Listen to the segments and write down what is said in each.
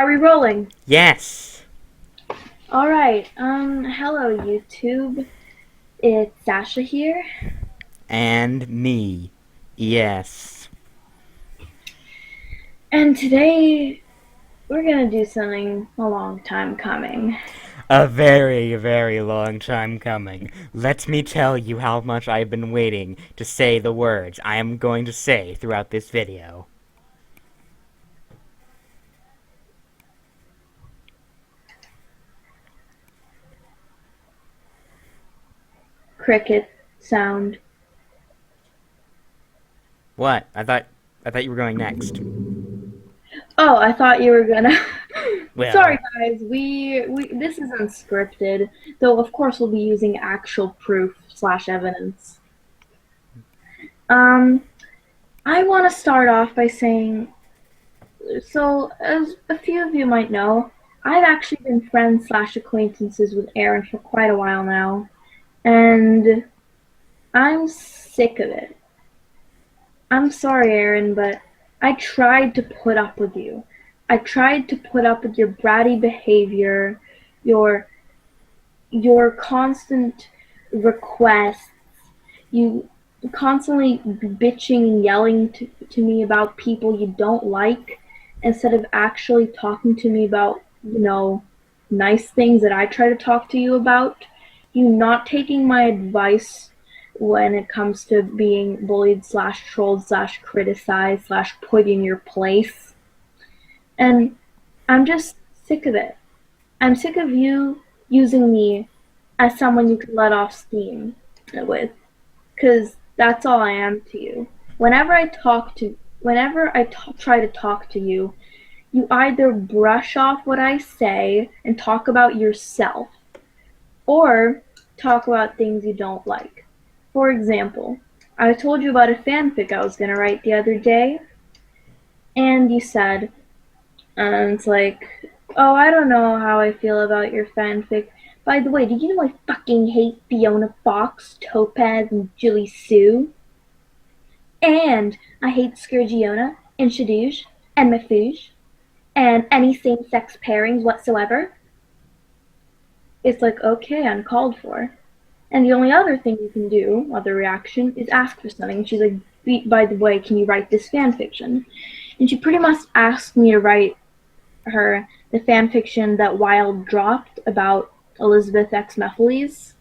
Are we rolling? Yes. Alright, hello YouTube. It's Sasha here. And me. Yes. And today we're gonna do something a long time coming. A very, very long time coming. Let me tell you how much I've been waiting to say the words I am going to say throughout this video. Cricket sound. What? I thought you were going next. Oh, I thought you were gonna Sorry Well, guys, we this is unscripted, though of course we'll be using actual proof slash evidence. Um, I wanna start off by saying so, as a few of you might know, I've actually been friends slash acquaintances with Erin for quite a while now, and I'm sick of it. I'm sorry, Erin, but I tried to put up with you. I tried to put up with your bratty behavior, your your constant requests, you constantly bitching and yelling to me about people you don't like instead of actually talking to me about, nice things that I try to talk to you about. You not taking my advice when it comes to being bullied slash trolled slash criticized slash put in your place. And I'm just sick of it. I'm sick of you using me as someone you can let off steam with, because that's all I am to you. Whenever I try to talk to you, you either brush off what I say and talk about yourself, or talk about things you don't like. For example, I told you about a fanfic I was gonna write the other day, and you said, it's like, oh, I don't know how I feel about your fanfic. By the way, did you know I fucking hate Fiona Fox, Topaz, and Julie Sue? And I hate Scourgiona, and Shadouge, and Mafouge, and any same-sex pairings whatsoever. It's like, okay, uncalled for. And the only other thing you can do, other reaction, is ask for something. And she's like, by the way, can you write this fan fiction? And she pretty much asked me to write her the fan fiction that Wilde dropped about Elizabeth X Mephiles.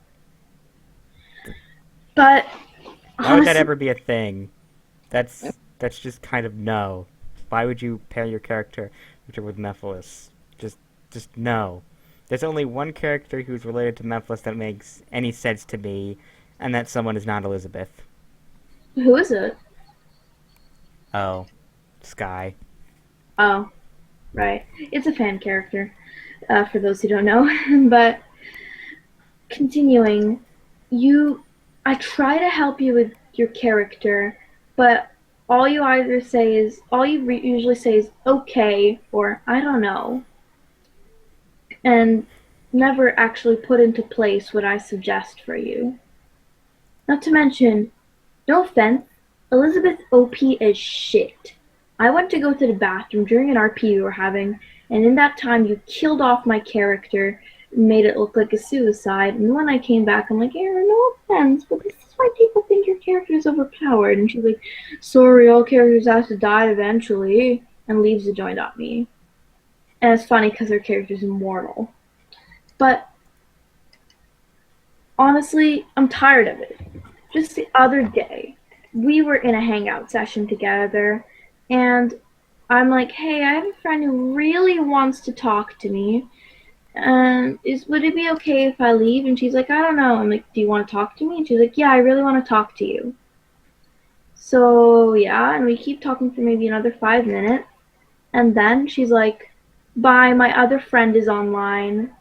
But why would that honestly, ever be a thing? That's just kind of no. Why would you pair your character with Mephiles? Just no. There's only one character who's related to Mephiles that makes any sense to me, and that someone is not Elizabeth. who is it? Oh, Sky. Oh, right. It's a fan character, for those who don't know. But continuing, you, I try to help you with your character, but all you usually say is okay or I don't know, and never actually put into place what I suggest for you. Not to mention, no offense, Elizabeth OP is shit. I went to go to the bathroom during an RP we were having, and in that time you killed off my character, made it look like a suicide, and when I came back, I'm like, Aaron, no offense, but this is why people think your character is overpowered. And she's like, sorry, all characters have to die eventually, and leaves the joint at me. And it's funny because her character's immortal. But honestly, I'm tired of it. Just the other day, we were in a hangout session together, and I'm like, hey, I have a friend who really wants to talk to me. Would it be okay if I leave? And she's like, I don't know. I'm like, do you want to talk to me? And she's like, yeah, I really want to talk to you. So yeah, and we keep talking for maybe another 5 minutes, and then she's like, bye, my other friend is online.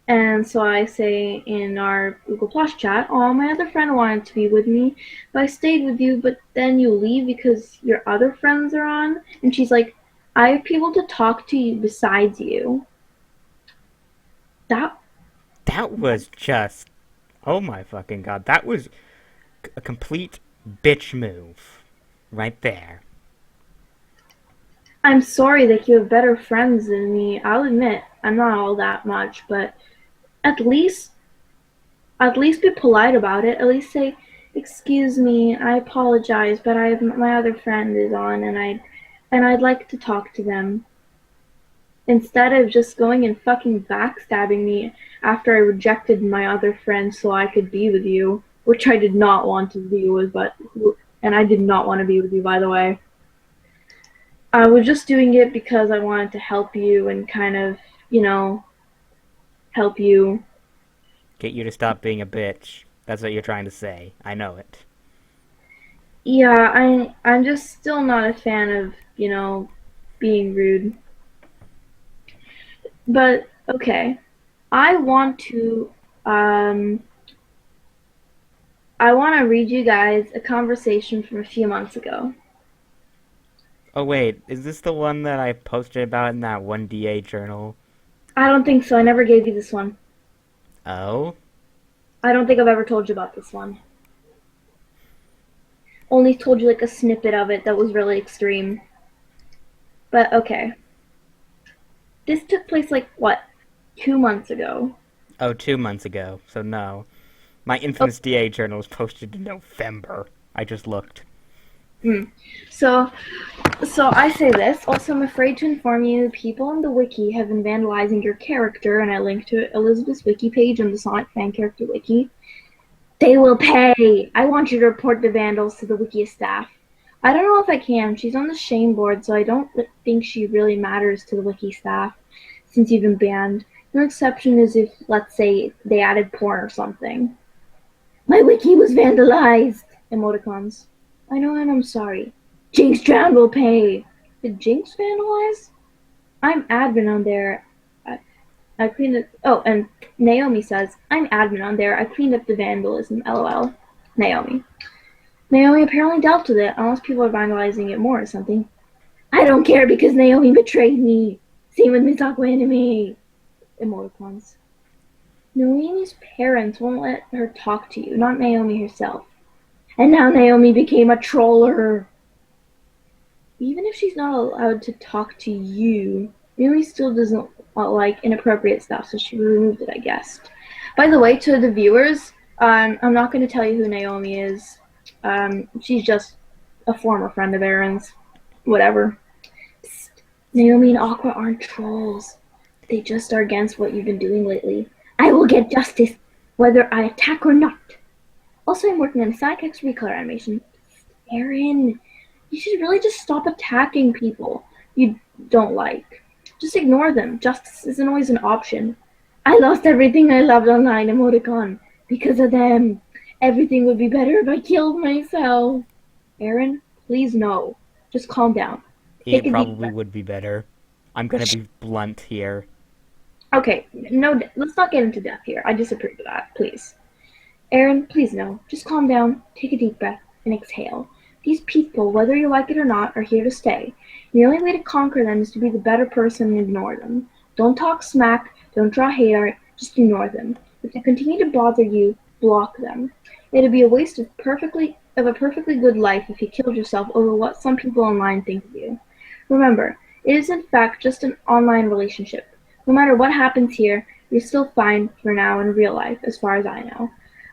And so I say in our Google Plus chat, oh, my other friend wanted to be with me, but I stayed with you, but then you leave because your other friends are on. And she's like, I have people to talk to you besides you. That, That was just. Oh my fucking god. That was a complete bitch move. Right there. I'm sorry that you have better friends than me. I'll admit I'm not all that much, but at least at least be polite about it. At least say, "Excuse me, I apologize, but I have my other friend is on, and I'd like to talk to them." Instead of just going and fucking backstabbing me after I rejected my other friend so I could be with you, which I did not want to be with, and I did not want to be with you, by the way. I was just doing it because I wanted to help you and kind of, you know, help you. Get you to stop being a bitch. That's what you're trying to say. I know it. Yeah, I'm just still not a fan of, being rude. But okay, I want to um I want to read you guys a conversation from a few months ago. Oh wait, is this the one that I posted about in that 1DA journal? I don't think so. I never gave you this one. Oh? I don't think I've ever told you about this one. Only told you like a snippet of it that was really extreme. But okay. This took place like what? 2 months ago. Oh, 2 months ago, so no. My Oh, infamous DA journal was posted in November. I just looked. hmm. So So I say this. Also, I'm afraid to inform you, people on the wiki have been vandalizing your character, and I link to Elizabeth's wiki page on the Sonic fan character wiki. They will pay. I want you to report the vandals to the wiki staff. I don't know if I can. She's on the shame board, so I don't think she really matters to the wiki staff since you've been banned. No exception is if, let's say, they added porn or something. My wiki was vandalized! Emoticons. I know and I'm sorry. Jinx Drown will pay. Did Jinx vandalize? I'm admin on there. I, I cleaned it. Oh, and Naomi says, I'm admin on there. I cleaned up the vandalism. LOL. Naomi. Naomi apparently dealt with it, unless people are vandalizing it more or something. I don't care because Naomi betrayed me. Same with Miss Anime. Emoticons. Naomi's parents won't let her talk to you, not Naomi herself. And now Naomi became a troller. Even if she's not allowed to talk to you, Naomi still doesn't like inappropriate stuff, so she removed it, I guess. By the way, to the viewers, I'm not going to tell you who Naomi is. She's just a former friend of Erin's. Whatever. Psst. Naomi and Aqua aren't trolls. They just are against what you've been doing lately. I will get justice, whether I attack or not. Also, I'm working on a Sidekick's recolor animation. Erin, you should really just stop attacking people you don't like. Just ignore them. Justice isn't always an option. I lost everything I loved online, emoticon. Because of them. Everything would be better if I killed myself. Erin, please no. Just calm down. Take It a deep probably breath. would be better. I'm gonna be blunt here. Okay, no, let's not get into death here. I disapprove of that, please. Erin, please no. Just calm down, take a deep breath, and exhale. These people, whether you like it or not, are here to stay. The only way to conquer them is to be the better person and ignore them. Don't talk smack, don't draw hate art, just ignore them. If they continue to bother you, block them. It'd be a waste of a perfectly good life if you killed yourself over what some people online think of you. Remember, it is in fact just an online relationship. No matter what happens here, you're still fine for now in real life, as far as I know.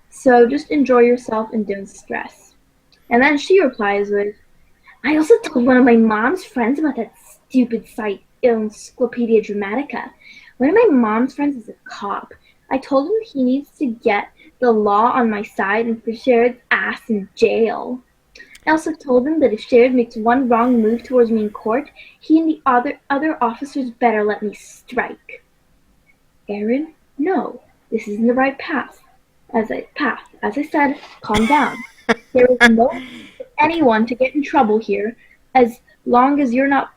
So just enjoy yourself and don't stress. And then she replies with, I also told one of my mom's friends about that stupid site, Encyclopedia Dramatica. One of my mom's friends is a cop. I told him he needs to get the law on my side and put Sharon's ass in jail. I also told him that if Sharon makes one wrong move towards me in court, he and the other officers better let me strike. Erin, no, this isn't the right path. As I said, calm down. There is no need for anyone to get in trouble here, as long as you're not.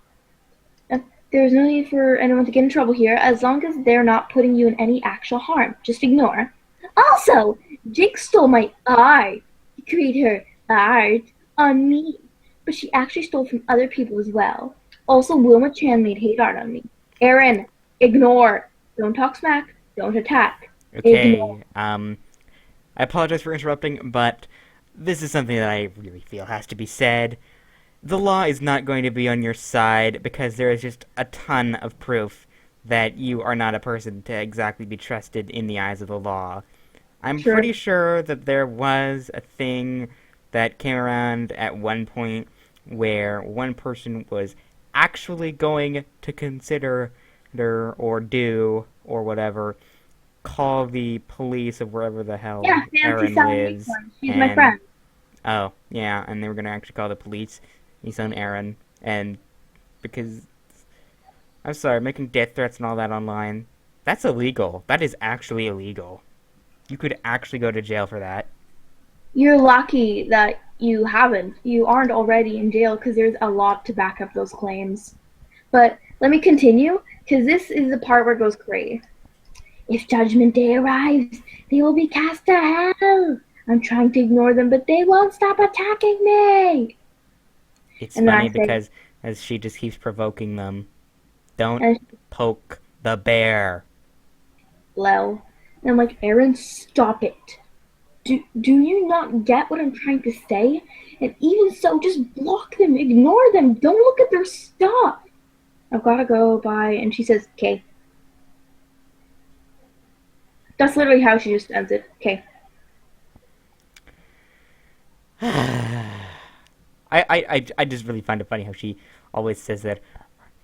There is no need for anyone to get in trouble here, as long as they're not putting you in any actual harm. Just ignore. Also, Jake stole my art. He created her art on me, but she actually stole from other people as well. Also, Wilma Chan made hate art on me. Erin, ignore. Don't talk smack. Don't attack. Ignore. Okay, I apologize for interrupting, but this is something that I really feel has to be said. the law is not going to be on your side because there is just a ton of proof that you are not a person to exactly be trusted in the eyes of the law. I'm Sure. pretty sure that there was a thing that came around at one point where one person was actually going to consider or do or whatever call the police of wherever the hell Yeah, Fancy Erin Sally lives Acorn. She's my and friend. oh yeah, and they were gonna actually call the police. His son Aaron, and because I'm sorry, making death threats and all that online, that's illegal. That is actually illegal. You could actually go to jail for that. You're lucky that you haven't. You aren't already in jail because there's a lot to back up those claims. But let me continue because this is the part where it goes crazy. If Judgment Day arrives, they will be cast to hell. I'm trying to ignore them, but they won't stop attacking me. It's And then I funny say, because as she just keeps provoking them, don't and poke the bear. lol. And I'm like, Erin, stop it. Do you not get what I'm trying to say? And even so, just block them, ignore them, don't look at their stuff. I've gotta go, bye. And she says, okay. That's literally how she just ends it. Okay. I just really find it funny how she always says that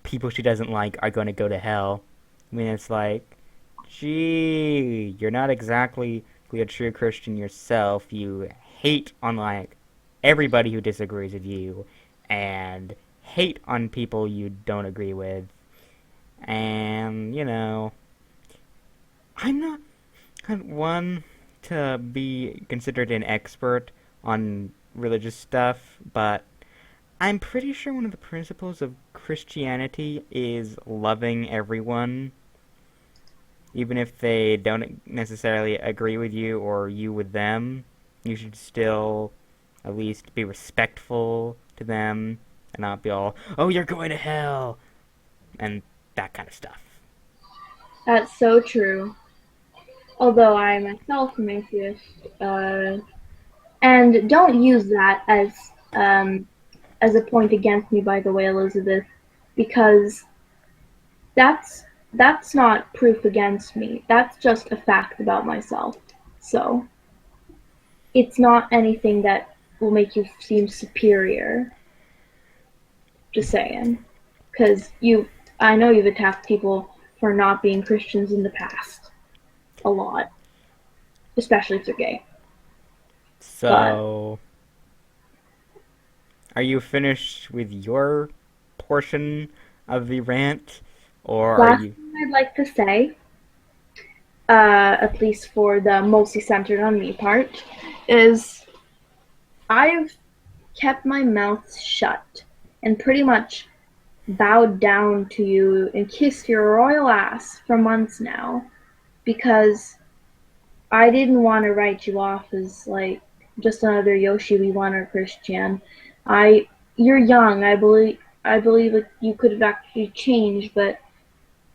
people she doesn't like are going to go to hell. I mean, it's like, gee, you're not exactly a true Christian yourself. You hate on like everybody who disagrees with you, and hate on people you don't agree with. And I'm not one to be considered an expert on religious stuff, but I'm pretty sure one of the principles of Christianity is loving everyone, even if they don't necessarily agree with you or you with them. You should still at least be respectful to them and not be all, oh, you're going to hell, and that kind of stuff. That's so true. Although I myself am atheist, and don't use that as a point against me, by the way, Elizabeth, because that's that's not proof against me. That's just a fact about myself. So it's not anything that will make you seem superior. Just saying, because I know you've attacked people for not being Christians in the past a lot, especially if they're gay. But So, are you finished with your portion of the rant, or are last you? thing I'd like to say, at least for the mostly centered on me part, is I've kept my mouth shut and pretty much bowed down to you and kissed your royal ass for months now because I didn't want to write you off as like just another Yoshi we want or Christian. I You're young. I believe like you could have actually changed, but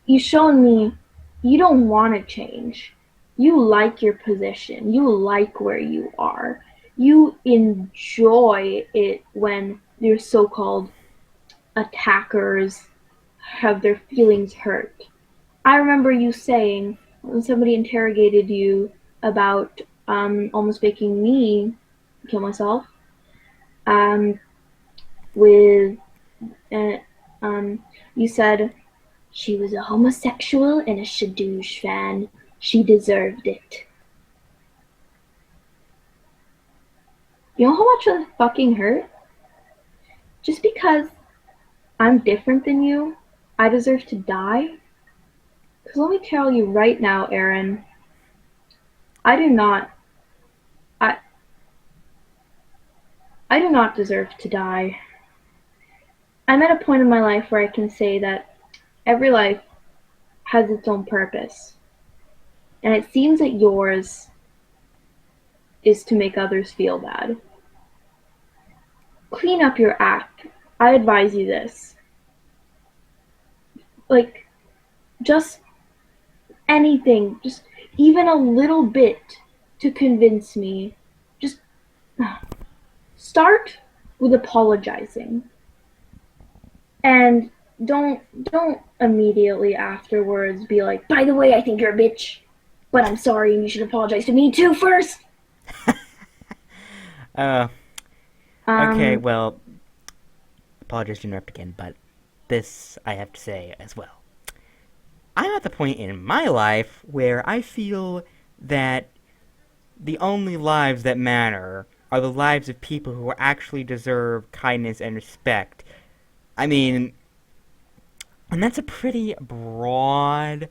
you've shown me you don't want to change. You like your position. You like where you are. You enjoy it when your so-called attackers have their feelings hurt. I remember you saying when somebody interrogated you about almost making me kill myself um, with uh, you said she was a homosexual and a Shadoosh fan. She deserved it. You know how much that fucking hurt? Just because I'm different than you, I deserve to die? Because let me tell you right now, Erin, I do not. I I do not deserve to die. I'm at a point in my life where I can say that every life has its own purpose, and it seems that yours is to make others feel bad. Clean up your act. I advise you this. Like, just anything, just even a little bit to convince me. Just start with apologizing. And don't immediately afterwards be like, by the way, I think you're a bitch, but I'm sorry and you should apologize to me too first. Uh, okay, Um, well, apologies to interrupt again, but this I have to say as well. I'm at the point in my life where I feel that the only lives that matter are the lives of people who actually deserve kindness and respect. I mean, and that's a pretty broad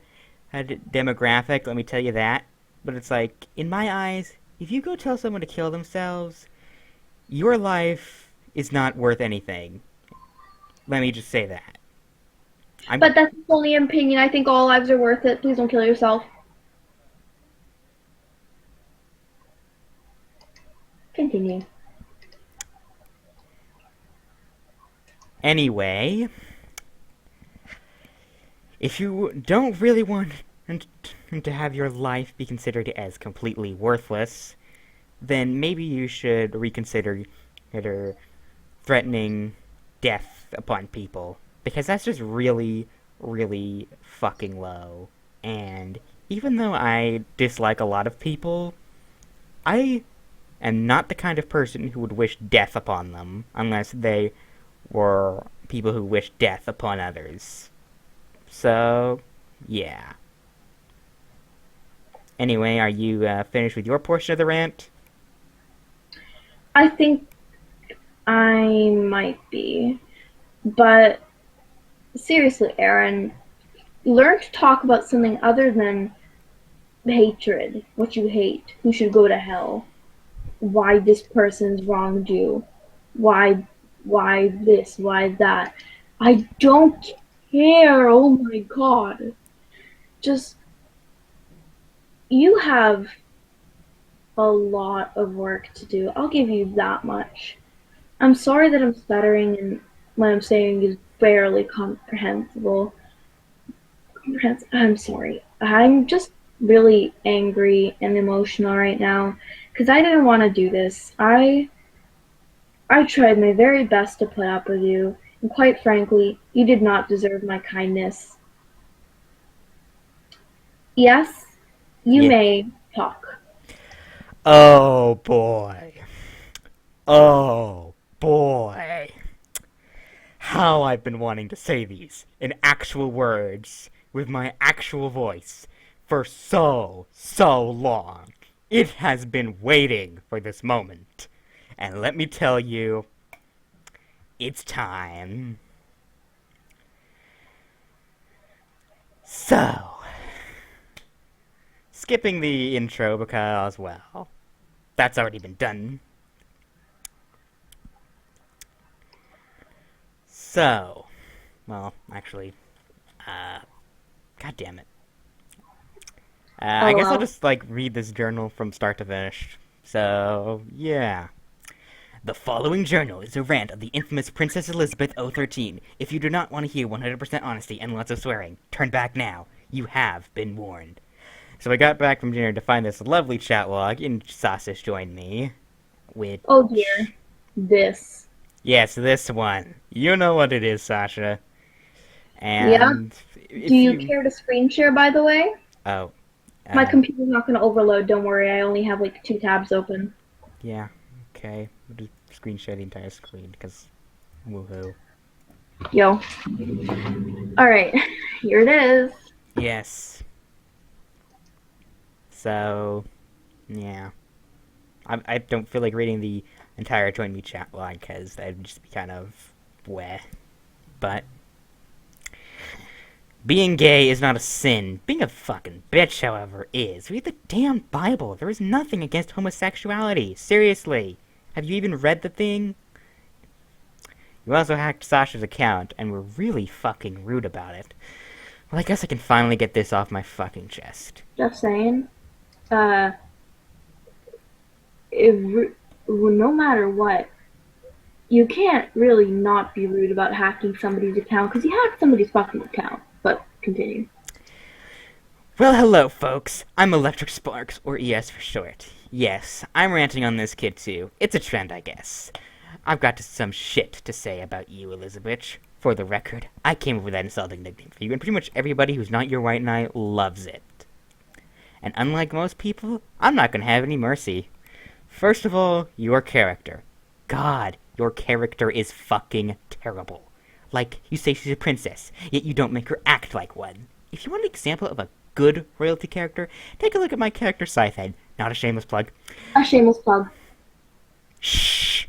demographic, let me tell you that. But it's like, in my eyes, if you go tell someone to kill themselves, your life is not worth anything. Let me just say that. I'm but that's only an opinion. I think all lives are worth it. Please don't kill yourself. Continue. anyway. If you don't really want to have your life be considered as completely worthless, then maybe you should reconsider threatening death upon people. Because that's just really, really fucking low. And even though I dislike a lot of people, I am not the kind of person who would wish death upon them unless they were people who wish death upon others. So, yeah. Anyway, are you finished with your portion of the rant? I think I might be, but seriously, Aaron, learn to talk about something other than hatred, what you hate, who should go to hell, why this person's wronged you, why why this, why that. I don't care. Oh my god. Just you have a lot of work to do. I'll give you that much. I'm sorry that I'm stuttering and what I'm saying is barely comprehensible. I'm sorry. I'm just really angry and emotional right now because I didn't want to do this. I tried my very best to put up with you, and quite frankly, you did not deserve my kindness. Yes, you Yeah. may talk. Oh boy. Oh boy. How I've been wanting to say these in actual words with my actual voice for so long. It has been waiting for this moment. And let me tell you, it's time. So, skipping the intro because, well, that's already been done. So, well, actually, uh, god damn it. I guess I'll LOL. just, like, read this journal from start to finish. So, yeah. The following journal is a rant of the infamous Princess Elizabeth013. If you do not want to hear 100% honesty and lots of swearing, turn back now. You have been warned. So I got back from dinner to find this lovely chat log, and Sasha joined me, Oh which... dear. This. Yes, this one. You know what it is, Sasha. Yeah. And Do if you you... care to screen share, by the way? Oh, My uh, computer's not going to overload. Don't worry. I only have like two tabs open. yeah, okay. We'll just screen share the entire screen, because woohoo. Yo. All right. Here it is. Yes. So, yeah. I don't feel like reading the entire Join Me chat log, because that'd just be kind of weh. But being gay is not a sin. Being a fucking bitch, however, is. Read the damn Bible. There is nothing against homosexuality. Seriously. Have you even read the thing? You also hacked Sasha's account and were really fucking rude about it. Well, I guess I can finally get this off my fucking chest. Just saying. Uh, if, no matter what, you can't really not be rude about hacking somebody's account because you hacked somebody's fucking account. But continue. Well, hello, folks. I'm Electric Sparks, or ES for short. Yes, I'm ranting on this kid too. It's a trend, I guess. I've got some shit to say about you, Elizabeth. For the record, I came up with that insulting nickname for you, and pretty much everybody who's not your white knight loves it. And unlike most people, I'm not gonna have any mercy. First of all, your character. God, your character is fucking terrible. Like, you say she's a princess, yet you don't make her act like one. If you want an example of a good royalty character, take a look at my character Scythehead. Not a shameless plug. A shameless plug. Shh!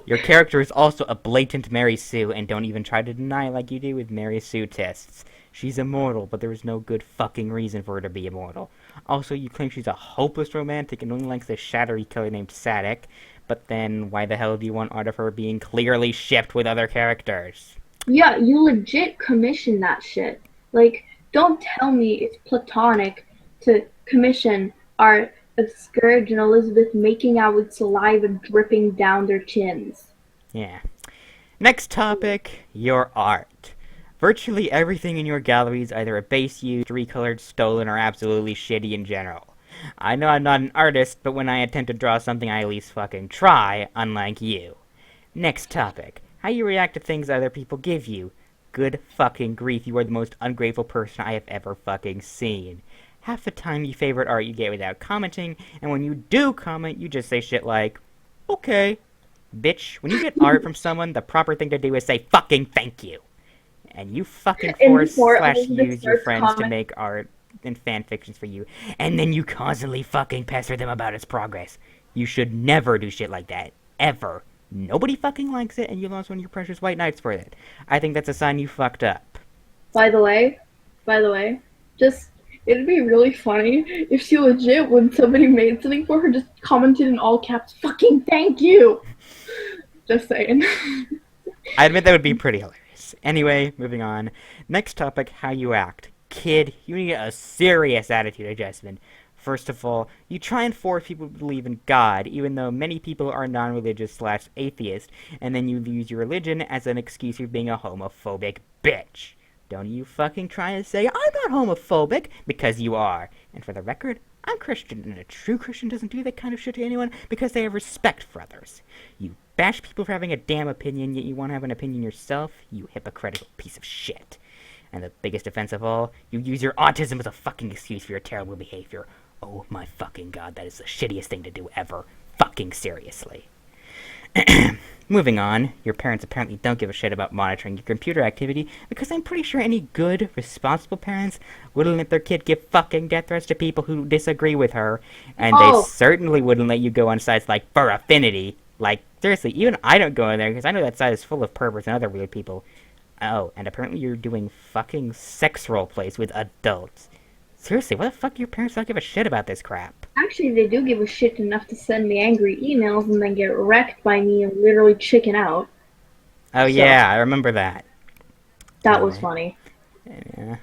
Your character is also a blatant Mary Sue, and don't even try to deny it like you do with Mary Sue tests. She's immortal, but there is no good fucking reason for her to be immortal. Also, you claim she's a hopeless romantic and only likes a shattery killer named Sadek, but then why the hell do you want art of her being clearly shipped with other characters? Yeah, you legit commissioned that shit. Like, don't tell me it's platonic to commission art of Scourge and Elizabeth making out with saliva dripping down their chins. Yeah. Next topic, your art. Virtually everything in your gallery is either a base used, recolored, stolen, or absolutely shitty in general. I know I'm not an artist, but when I attempt to draw something I at least fucking try, unlike you. Next topic, how you react to things other people give you. Good fucking grief, you are the most ungrateful person I have ever fucking seen. Half the time you favorite art you get without commenting, and when you do comment, you just say shit like, okay. Bitch, when you get art from someone, the proper thing to do is say fucking thank you. And you fucking And force before slash Elizabeth use your starts friends to comment, make art and fan fictions for you, and then you constantly fucking pester them about its progress. You should never do shit like that. Ever. Nobody fucking likes it, and you lost one of your precious white knights for it. I think that's a sign you fucked up. by the way, by the way, just it'd be really funny if she legit, when somebody made something for her, just commented in all caps, "Fucking thank you." Just saying. I admit that would be pretty hilarious. Anyway, moving on. Next topic, how you act. Kid, you need a serious attitude adjustment. First of all, you try and force people to believe in God, even though many people are non-religious slash atheist, and then you use your religion as an excuse for being a homophobic bitch. Don't you fucking try and say, I'm not homophobic, because you are. And for the record, I'm Christian, and a true Christian doesn't do that kind of shit to anyone because they have respect for others. You bash people for having a damn opinion, yet you want to have an opinion yourself, you hypocritical piece of shit. And the biggest offense of all, you use your autism as a fucking excuse for your terrible behavior. Oh my fucking god, that is the shittiest thing to do ever. Fucking seriously. Moving on, your parents apparently don't give a shit about monitoring your computer activity because I'm pretty sure any good, responsible parents wouldn't let their kid give fucking death threats to people who disagree with her, and they Oh, certainly wouldn't let you go on sites like For Affinity. Like, seriously, even I don't go in there because I know that site is full of perverts and other weird people. Oh, and apparently you're doing fucking sex role plays with adults. Seriously, why the fuck do your parents not give a shit about this crap? actually, they do give a shit enough to send me angry emails and then get wrecked by me and literally chicken out. Oh So, yeah, I remember that. that was Anyway, funny. yeah.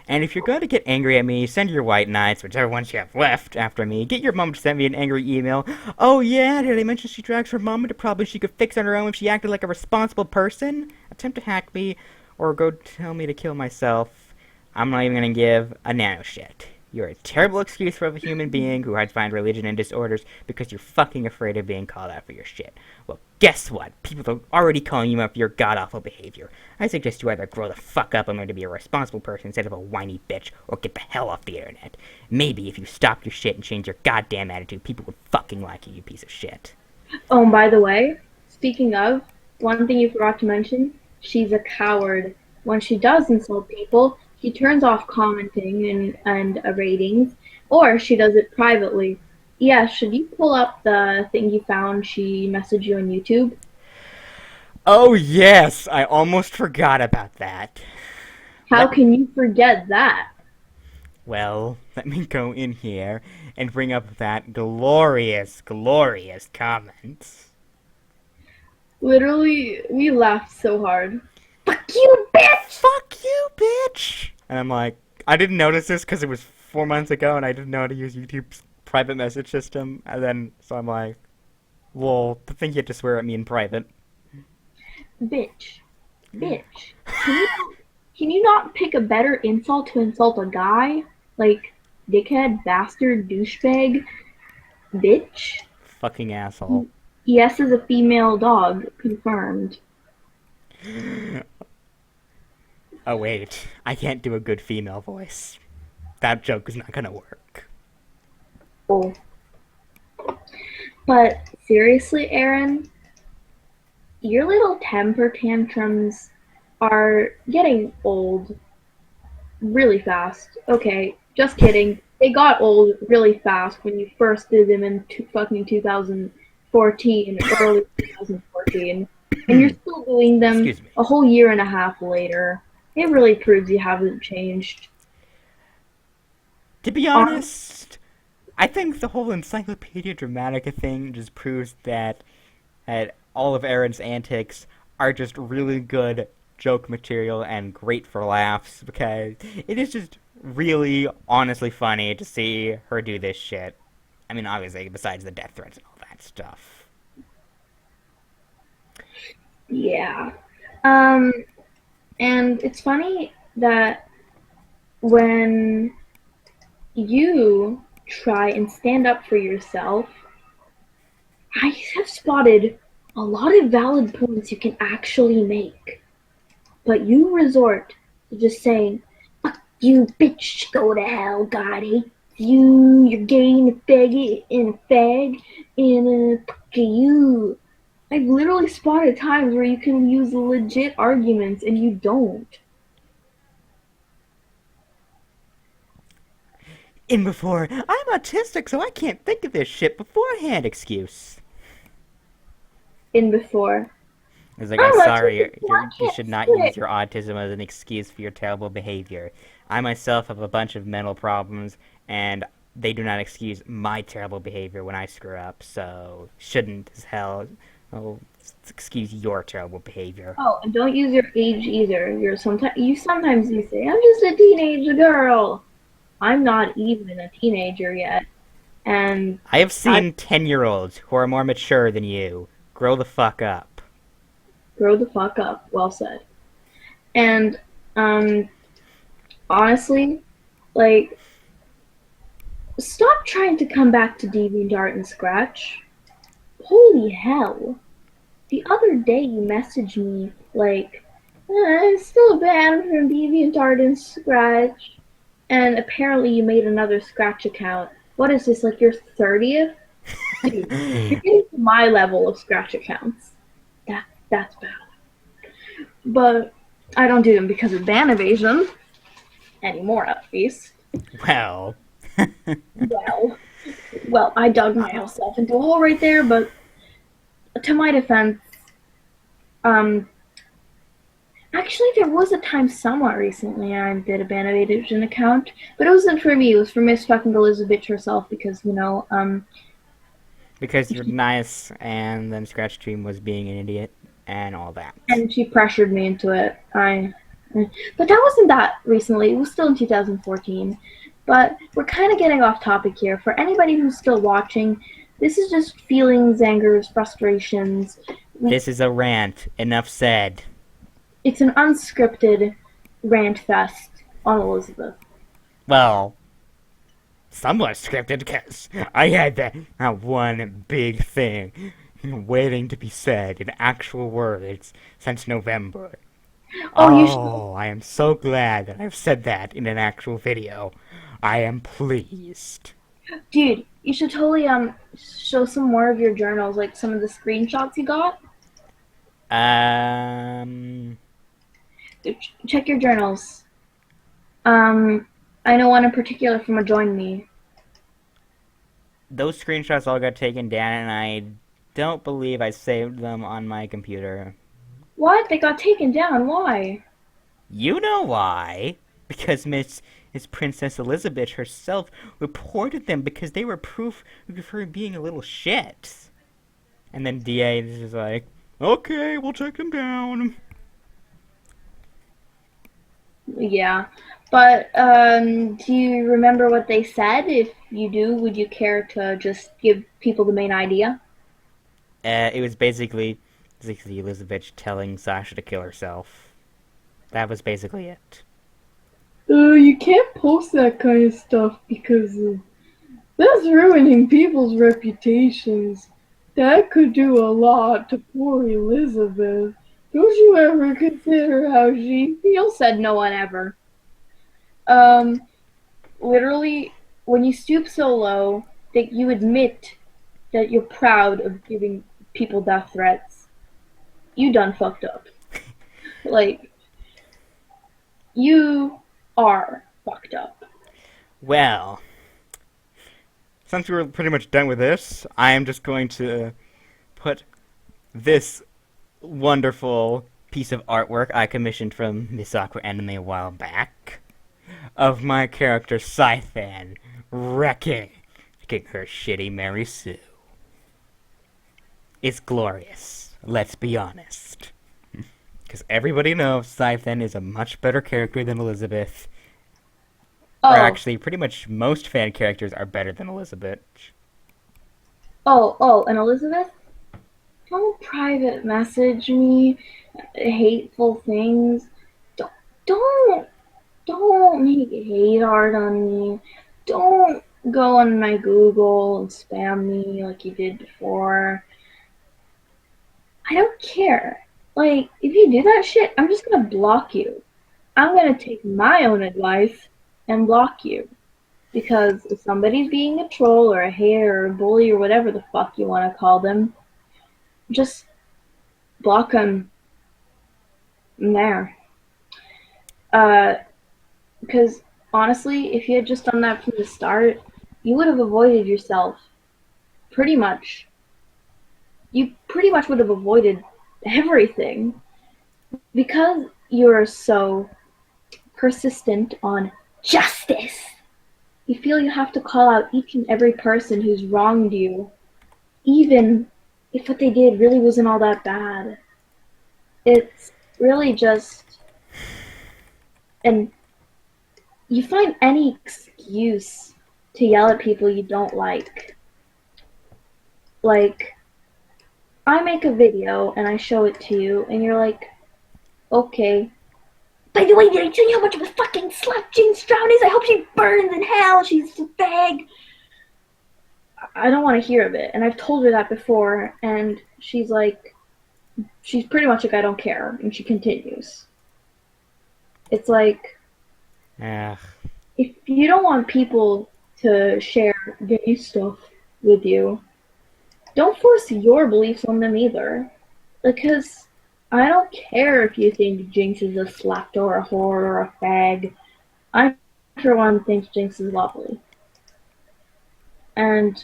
And if you're going to get angry at me, send your white knights, whichever ones you have left after me. Get your mom to send me an angry email. Oh yeah, did I mention she drags her mom into problems she could fix on her own if she acted like a responsible person? Attempt to hack me, or go tell me to kill myself. I'm not even gonna give a nano shit. You're a terrible excuse for a human being who hides behind religion and disorders because you're fucking afraid of being called out for your shit. Well, guess what? People are already calling you out for your god-awful behavior. I suggest you either grow the fuck up and learn to be a responsible person instead of a whiny bitch, or get the hell off the internet. Maybe if you stop your shit and change your goddamn attitude, people would fucking like you, you piece of shit. Oh, and by the way, speaking of, one thing you forgot to mention, she's a coward. When she does insult people, she turns off commenting and ratings, or she does it privately. Yeah, should you pull up the thing you found she messaged you on YouTube? Oh yes, I almost forgot about that. How Let can you forget that? Well, let me go in here and bring up that glorious, glorious comment. Literally, we laughed so hard. Fuck you, bitch! Fuck you, bitch! And I'm like, I didn't notice this because it was 4 months ago and I didn't know how to use YouTube's private message system. And then, so I'm like, well, the thing you had to swear at me in private. Bitch. Bitch. Can you, can you not pick a better insult to insult a guy? Like, dickhead, bastard, douchebag, bitch? Fucking asshole. Yes is a female dog, confirmed. Oh wait, I can't do a good female voice. That joke is not gonna work. Oh. But seriously, Erin, your little temper tantrums are getting old really fast. Okay, just kidding. They got old really fast when you first did them in fucking 2014, early 2014, and you're still doing them Excuse me. a whole year and a half later. It really proves you haven't changed. To be On honest, I think the whole Encyclopedia Dramatica thing just proves that all of Erin's antics are just really good joke material and great for laughs because it is just really honestly funny to see her do this shit. I mean, obviously, besides the death threats and all that stuff. yeah, um, and it's funny that when you try and stand up for yourself, I have spotted a lot of valid points you can actually make, but you resort to just saying, "Fuck you, bitch, go to hell, God hates you, you're gay and a faggot and a fag, and fuck you." I've literally spotted times where you can use legit arguments and you don't. In before, I'm autistic, so I can't think of this shit beforehand excuse. In before, It's like, I'm I'm sorry, autistic, so I you can't should not use spit. your autism as an excuse for your terrible behavior. I myself have a bunch of mental problems, and they do not excuse my terrible behavior when I screw up, so shouldn't as hell oh, excuse your terrible behavior. Oh, and don't use your age either. You sometimes you say, "I'm just a teenage girl." I'm not even a teenager yet, and I have I seen 10-year-olds who are more mature than you. Grow the fuck up. grow the fuck up. Well said. And um, honestly, like, stop trying to come back to DeviantArt and Scratch. Holy hell! The other day you messaged me like, I'm still banned from DeviantArt and Scratch, and apparently you made another Scratch account. What is this, like your 30th? Dude, you're getting to my level of Scratch accounts. That's bad. But I don't do them because of ban evasion anymore, at least. Well, Well, well, I dug myself into a hole right there, but to my defense, um, actually, there was a time somewhat recently I did a ban evasion account, but it wasn't for me. It was for Miss fucking Elizabeth herself because because you're nice, and then Scratch Dream was being an idiot, and all that. and she pressured me into it. But that wasn't that recently. It was still in 2014. But we're kind of getting off topic here. For anybody who's still watching, this is just feelings, angers, frustrations. This is a rant. Enough said. It's an unscripted rant fest on Elizabeth. Well, somewhat scripted because I had that one big thing waiting to be said in actual words since November. Oh, you should, Oh, I am so glad that I've said that in an actual video. I am pleased. dude. You should totally show some more of your journals, like some of the screenshots you got. Um, Check your journals. Um, I know one in particular from a Join Me. those screenshots all got taken down, and I don't believe I saved them on my computer. What? They got taken down. Why? You know why? Because Miss Princess Elizabeth herself reported them because they were proof of her being a little shit. And then DA is just like, okay, we'll take them down. Yeah. But do you remember what they said? If you do, would you care to just give people the main idea? It was basically Elizabeth telling Sasha to kill herself. That was basically it. You can't post that kind of stuff because that's ruining people's reputations. That could do a lot to poor Elizabeth. Don't you ever consider how she feels? Said no one ever. Um, literally, when you stoop so low that you admit that you're proud of giving people death threats, you done fucked up. Like, you are fucked up. Well, since we were pretty much done with this, I am just going to put this wonderful piece of artwork I commissioned from Miss Aqua Anime a while back of my character Scythan wrecking her shitty Mary Sue. It's glorious, let's be honest. Because everybody knows Scythan is a much better character than Elizabeth. Or Oh, actually, pretty much most fan characters are better than Elizabeth. and Elizabeth? Don't private message me hateful things. Don't, don't, don't make hate art on me. Don't go on my Google and spam me like you did before. I don't care. Like, if you do that shit, I'm just gonna block you. I'm gonna take my own advice and block you. Because if somebody's being a troll or a hater or a bully or whatever the fuck you want to call them, just block them there. Uh, because honestly, if you had just done that from the start, you would have avoided yourself pretty much. You pretty much would have avoided everything because you're so persistent on justice. You feel you have to call out each and every person who's wronged you, even if what they did really wasn't all that bad. It's really just, and you find any excuse to yell at people you don't like. Like, I make a video and I show it to you, and you're like, okay. By the way, did I tell you how much of a fucking slut Jane Stroud is? I hope she burns in hell. She's a fag. I don't want to hear of it. And I've told her that before, and she's like, she's pretty much like, I don't care. And she continues. It's like, Ugh. if you don't want people to share gay stuff with you, don't force your beliefs on them either. Because I don't care if you think Jinx is a slut or a whore or a fag. I, for one, think Jinx is lovely. And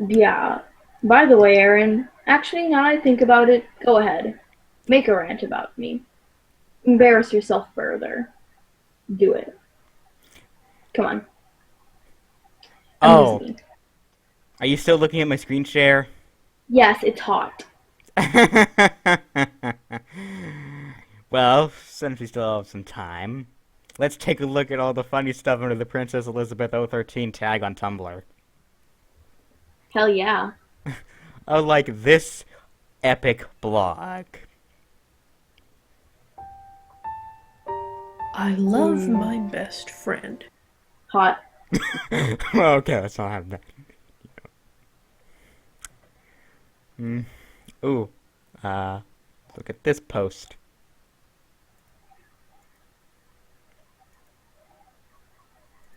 yeah. By the way, Erin, actually, now I think about it, go ahead. Make a rant about me. Embarrass yourself further. Do it. Come on. Amuse Oh, me. are you still looking at my screen share? Yes, it's hot. Well, since we still have some time, let's take a look at all the funny stuff under the PrincessElizabeth013 tag on Tumblr. Hell yeah. Oh, like this epic blog. I love my best friend. Hot. Well, okay, let's not have that. Ooh, look at this post.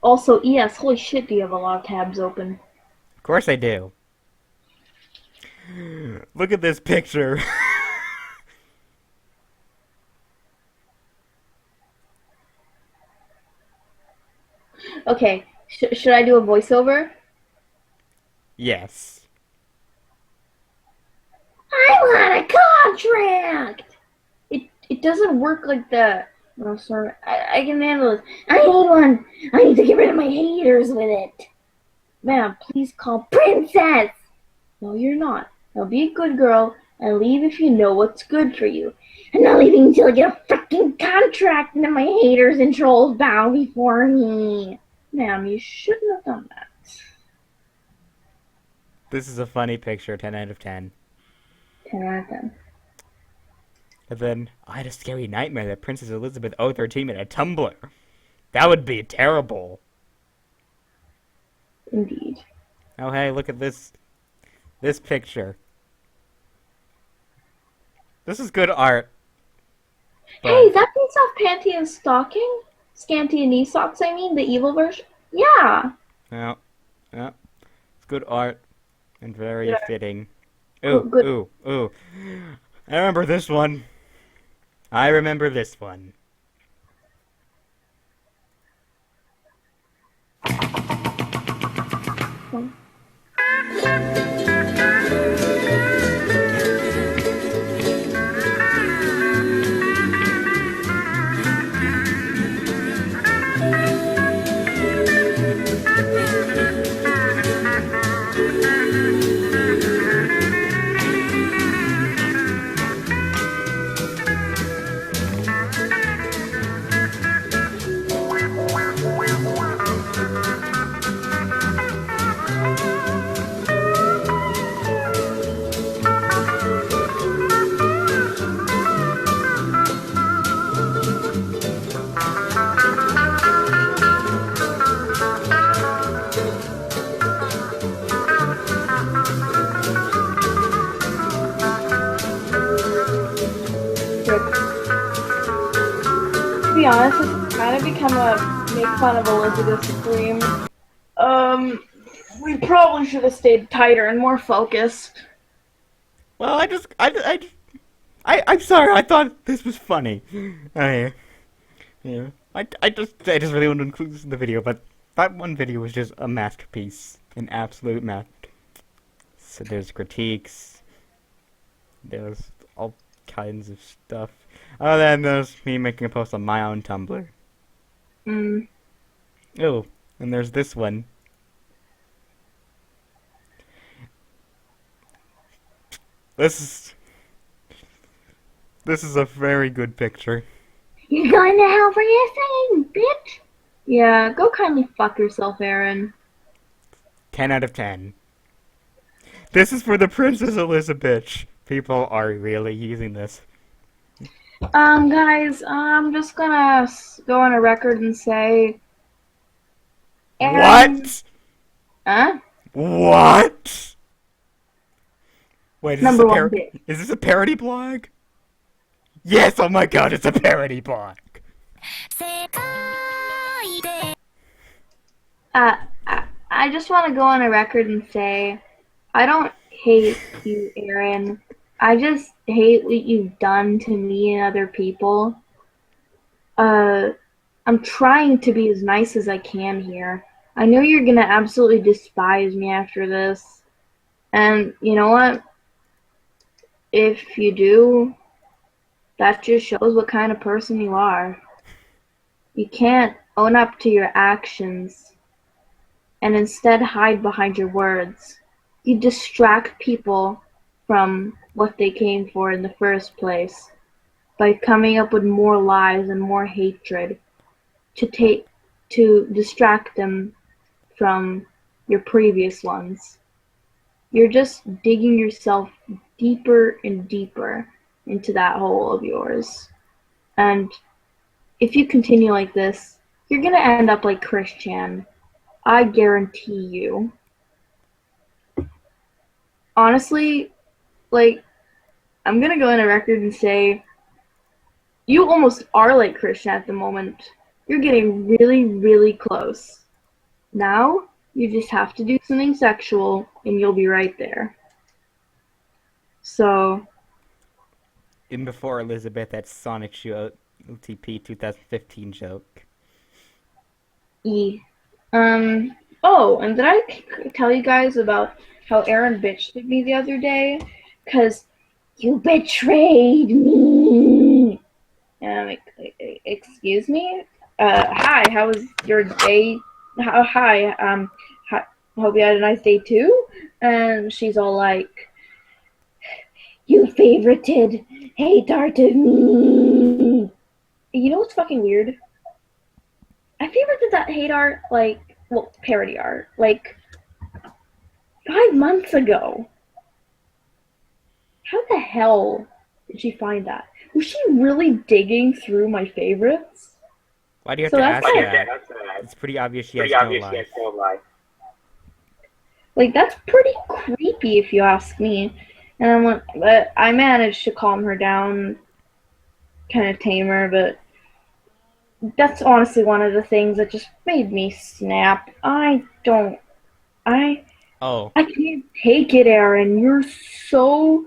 Also, ES, holy shit, do you have a lot of tabs open? Of course I do. Look at this picture. Okay, should I do a voiceover? Yes. I want a contract! It doesn't work like that. No, sorry. I can handle this. I need one! I need to get rid of my haters with it. Ma'am, please call Princess! No, you're not. Now be a good girl and leave if you know what's good for you. I'm not leaving until I get a freaking contract and then my haters and trolls bow before me. Ma'am, you shouldn't have done that. This is a funny picture, 10 out of 10. 10 out of 10. And then, I had a scary nightmare that Princess Elizabeth 013 made a Tumblr. That would be terrible. Indeed. Oh, hey, look at this picture. This is good art, Hey, but that piece off Panty and Stocking? Scanty and Knee Socks, I mean, the evil version? Yeah. yeah, yeah, it's good art and very Yeah. fitting. Ooh, Good, good. ooh, ooh. I remember this one. I remember this one. To be honest, it's kind of become a make fun of Elizabeth Supreme. We probably should have stayed tighter and more focused. Well, I'm sorry. I thought this was funny. I, yeah. I just really wanted to include this in the video, but that one video was just a masterpiece, an absolute masterpiece. So there's critiques, there's all kinds of stuff. Oh, then there's me making a post on my own Tumblr. Mm. Oh, and there's this one. This is this is a very good picture. You're going to hell for your thing, bitch! Yeah, go kindly fuck yourself, Erin. 10 out of 10. This is for the Princess Elizabeth. People are really using this. Guys, I'm just gonna go on a record and say, Erin, What? huh? What? Wait, Number one bitch. is this a parody blog? Yes, oh my god, it's a parody blog. Uh, I just want to go on a record and say, I don't hate you, Erin. I just hate what you've done to me and other people. I'm trying to be as nice as I can here. I know you're gonna absolutely despise me after this. And you know what? If you do, that just shows what kind of person you are. You can't own up to your actions and instead hide behind your words. You distract people from what they came for in the first place by coming up with more lies and more hatred to distract them from your previous ones. You're just digging yourself deeper and deeper into that hole of yours. And if you continue like this, you're gonna end up like Christian. I guarantee you. Honestly, like, I'm gonna go on a record and say you almost are like Christian at the moment. You're getting really, really close. Now, you just have to do something sexual and you'll be right there. So, In Before Elizabeth, that Sonic Show LTP 2015 joke. E. Oh, and did I tell you guys about how Erin bitched at me the other day? Because you betrayed me. And I'm like, excuse me? Hi, how was your day? Hi, hope you had a nice day too? And she's all like, you favorited hate art of me. You know what's fucking weird? I favorited that hate art, like, well, parody art, like, 5 months ago. How the hell did she find that? Was she really digging through my favorites? Why do you have So to that's ask like, that? It's pretty obvious she has no life. like, that's pretty creepy if you ask me. but I managed to calm her down, kind of tame her, but that's honestly one of the things that just made me snap. I, Oh, I can't take it, Erin. You're so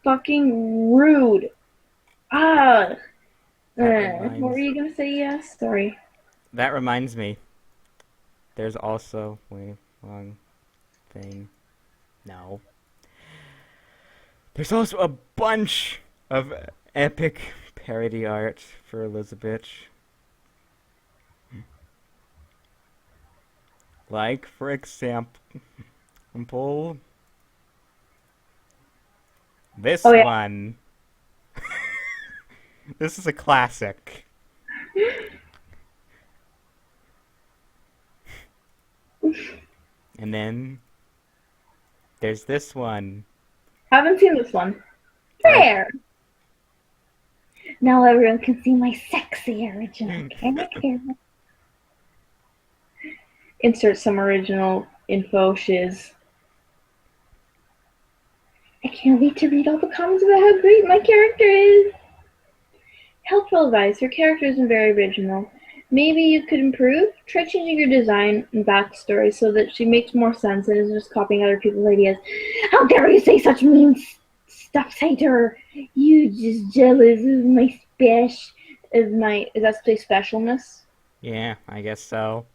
fucking rude. Ah, that what were reminds you gonna say? Yes, sorry. that reminds me. There's also wait, wrong thing. No. There's also a bunch of epic parody art for Elizabeth. Like, for example, this Oh yeah, one. This is a classic. And then there's this one. haven't seen this one. Right. There. Now everyone can see my sexy original character. Insert some original info shiz. I can't wait to read all the comments about how great my character is. Helpful advice. Your character isn't very original. Maybe you could improve? Try changing your design and backstory so that she makes more sense and isn't just copying other people's ideas. How dare you say such mean stuff, Sater? You just jealous of my is that say specialness? Yeah, I guess so.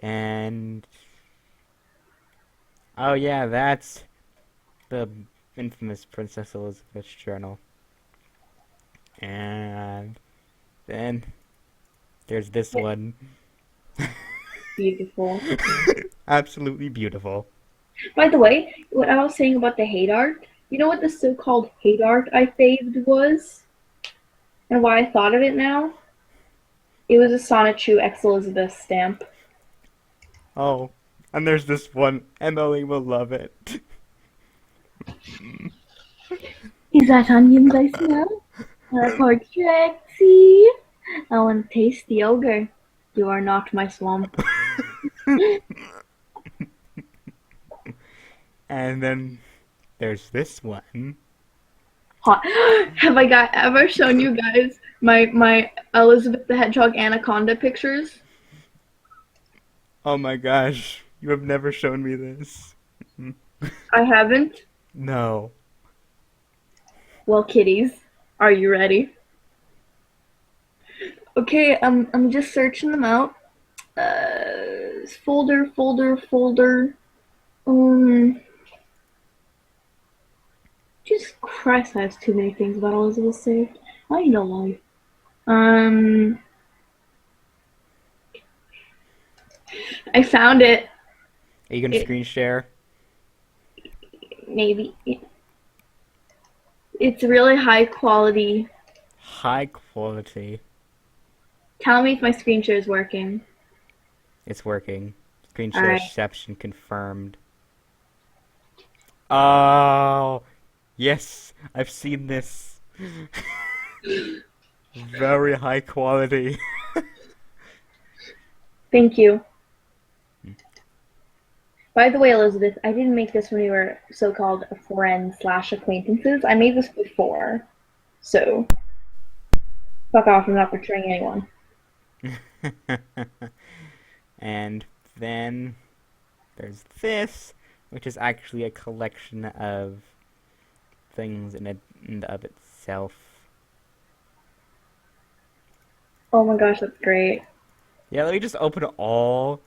And oh yeah, that's the infamous Princess Elizabeth journal. And then there's this one. Beautiful. Absolutely beautiful. By the way, what I was saying about the hate art, you know what the so-called hate art I faved was? And why I thought of it now? It was a Sonichu X Elizabeth stamp. Oh, and there's this one. Emily will love it. Is that onions I smell? Poor Trixie. I want to taste the ogre. You are not my swamp. And then there's this one. Hot. Have I ever shown you guys my Elizabeth the Hedgehog anaconda pictures? Oh my gosh, you have never shown me this. I haven't. No. Well, kitties, are you ready? Okay, I'm just searching them out. Folder. Um, Jesus Christ, I have too many things about Elizabeth saved. I know why. Um, I found it. Are you gonna It screen share? maybe it's really high quality. High quality. Tell me if my screen share is working. It's working. Screen All share right. reception confirmed. Oh, yes, I've seen this. Very high quality. Thank you. By the way, Elizabeth, I didn't make this when we were so-called friends/acquaintances. I made this before, so fuck off. I'm not betraying anyone. And then there's this, which is actually a collection of things in and of itself. Oh my gosh, that's great. Yeah, let me just open all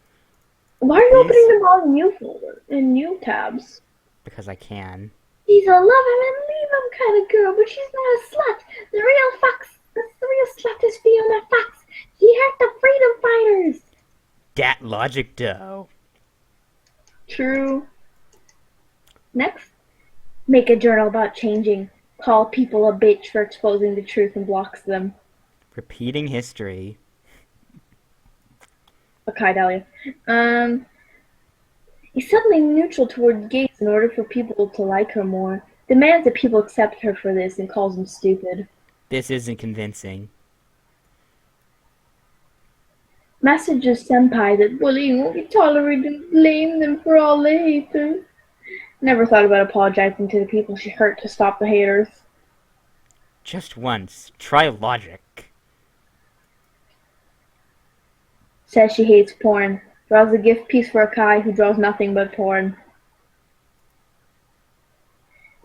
Why are you these opening them all in new folder, in new tabs? because I can. She's a love him and leave him kind of girl, but she's not a slut. The real slut is Fiona Fox. She hurt the freedom fighters. Dat logic dough. True. Next, make a journal about changing. Call people a bitch for exposing the truth and blocks them. Repeating history. Okay, Dahlia. He's suddenly neutral toward gays in order for people to like her more. Demands that people accept her for this and calls them stupid. This isn't convincing. Messages senpai that bullying won't be tolerated and blame them for all the haters. Never thought about apologizing to the people she hurt to stop the haters. Just once. Try logic. Says she hates porn. Draws a gift piece for a guy who draws nothing but porn.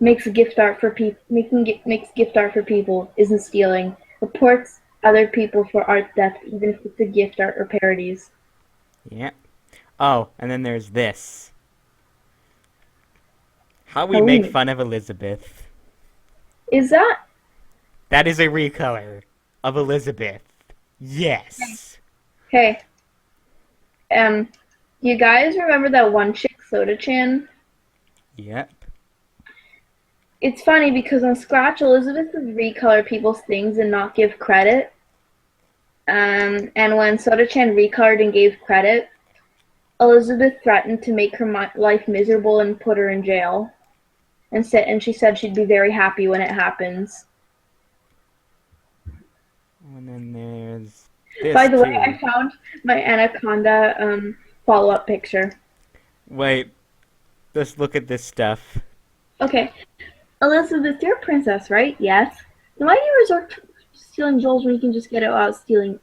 Makes gift art for people. Makes gift art for people. Isn't stealing. Reports other people for art theft, even if it's a gift art or parodies. Yeah. Oh, and then there's this. How we make Helene. fun of Elizabeth. Is that? That is a recolor of Elizabeth. Yes. Hey. You guys remember that one chick, Soda-chan? Yep. It's funny because on Scratch, Elizabeth would recolor people's things and not give credit. And when Soda-chan recolored and gave credit, Elizabeth threatened to make her life miserable and put her in jail. And she said she'd be very happy when it happens. And then there's this By the way, too. I found my Anaconda follow-up picture. Wait. Let's look at this stuff. Okay. Elizabeth, you're a princess, right? Yes. Then why do you resort to stealing jewels when you can just get it without stealing?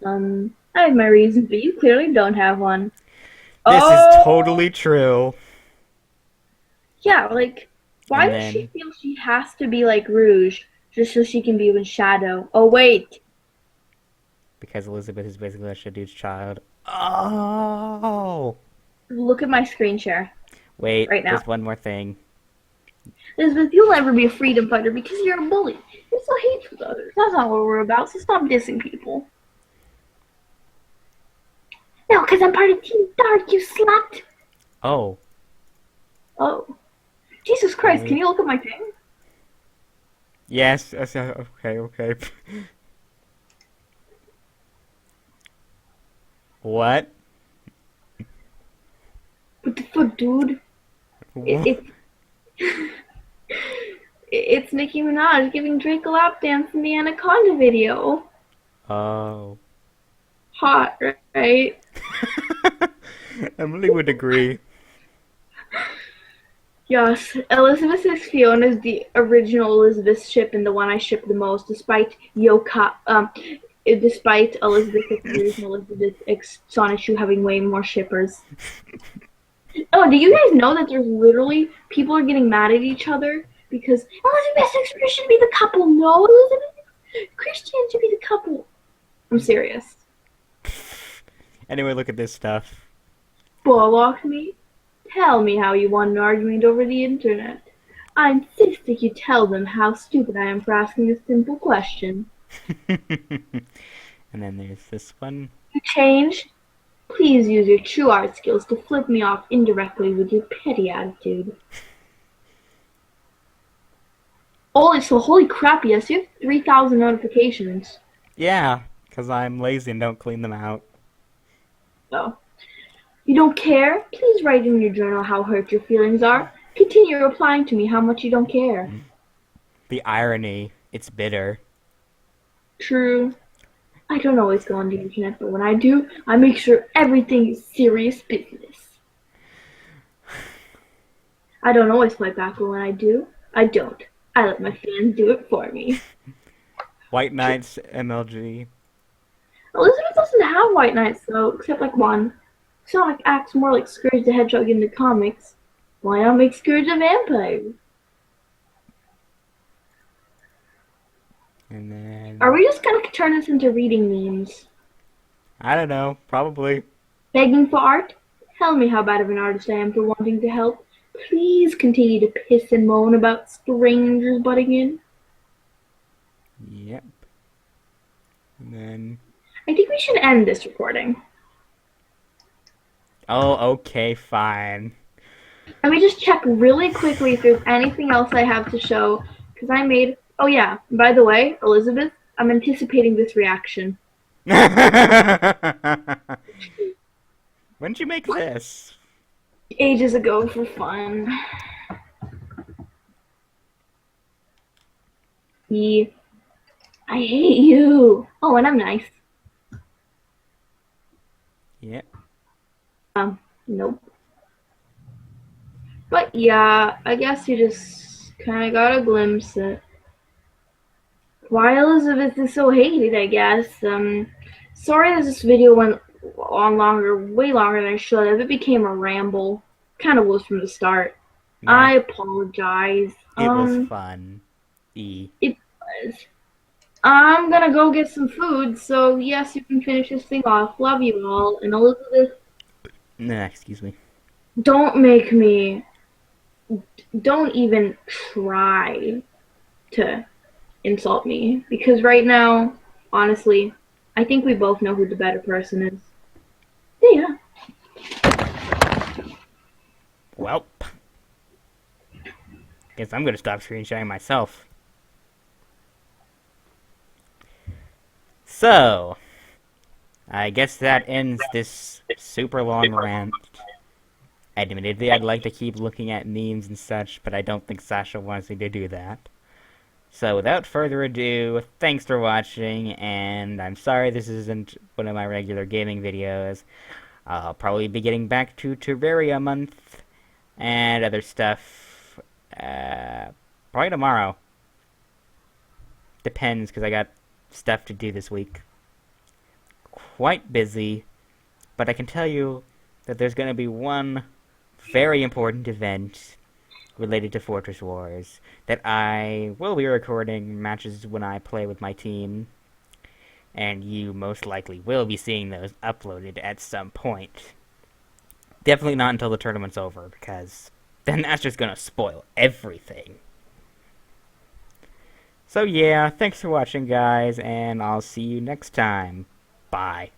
I have my reasons, but you clearly don't have one. This Oh! is totally true. Yeah, like, why does she feel she has to be like Rouge just so she can be with Shadow? Oh, wait. Because Elizabeth is basically a dude's child. Oh! Look at my screen share. Wait, right now. there's one more thing. Elizabeth, you'll never be a freedom fighter because you're a bully. You're so hateful to others. That's not what we're about, so stop dissing people. No, because I'm part of Team Dark, you slut. Oh. Oh. Jesus Christ, Wait. can you look at my thing? Yes. Okay. What? What the fuck, dude? It's Nicki Minaj giving Drake a lap dance in the Anaconda video. Oh. Hot, right? Emily would agree. Yes, Elizabeth is Fiona's the original Elizabeth ship and the one I ship the most, despite despite Elizabeth the original Elizabeth X Sonichu having way more shippers. Oh, do you guys know that there's literally people are getting mad at each other because Elizabeth and Christian should be the couple? No, Elizabeth Christian should be the couple. I'm serious. Anyway, look at this stuff. Bullock me. Tell me how you won an argument over the internet. I insist that you tell them how stupid I am for asking a simple question. And then there's this one. You change? Please use your true art skills to flip me off indirectly with your petty attitude. Holy crap, yes, you have 3,000 notifications. Yeah, because I'm lazy and don't clean them out. Oh. You don't care? Please write in your journal how hurt your feelings are. Continue replying to me how much you don't care. The irony. It's bitter. True. I don't always go on the internet, but when I do, I make sure everything is serious business. I don't always fight back, but when I do, I don't. I let my fans do it for me. White Knights MLG. Elizabeth doesn't have white knights, though, except like one. Sonic acts more like Scourge the Hedgehog in the comics. Why not make Scourge a vampire? And then... Are we just gonna turn this into reading memes? I don't know. Probably. Begging for art? Tell me how bad of an artist I am for wanting to help. Please continue to piss and moan about strangers butting in. Yep. And then... I think we should end this recording. Oh, okay, fine. Let me just check really quickly if there's anything else I have to show. Because I made... Oh yeah, by the way, Elizabeth, I'm anticipating this reaction. When did you make this? Ages ago for fun. I hate you. Oh, and I'm nice. Yep. Nope. But yeah, I guess you just kind of got a glimpse at why Elizabeth is so hated, I guess. Sorry that this video went on longer, way longer than I should have. It became a ramble. Kind of was from the start. Meh. I apologize. It was fun. It was. I'm gonna go get some food, so yes, you can finish this thing off. Love you all. And Elizabeth, Nah, excuse me. don't make me, don't even try to insult me. Because right now, honestly, I think we both know who the better person is. Yeah. Welp. Guess I'm gonna stop screenshotting myself. So, I guess that ends this super long rant. Admittedly, I'd like to keep looking at memes and such, but I don't think Sasha wants me to do that. So, without further ado, thanks for watching, and I'm sorry this isn't one of my regular gaming videos. I'll probably be getting back to Terraria month and other stuff probably tomorrow. Depends, because I got stuff to do this week. Quite busy, but I can tell you that there's going to be one very important event related to Fortress Wars that I will be recording matches when I play with my team, and you most likely will be seeing those uploaded at some point. Definitely not until the tournament's over, because then that's just going to spoil everything. So yeah, thanks for watching, guys, and I'll see you next time. Bye.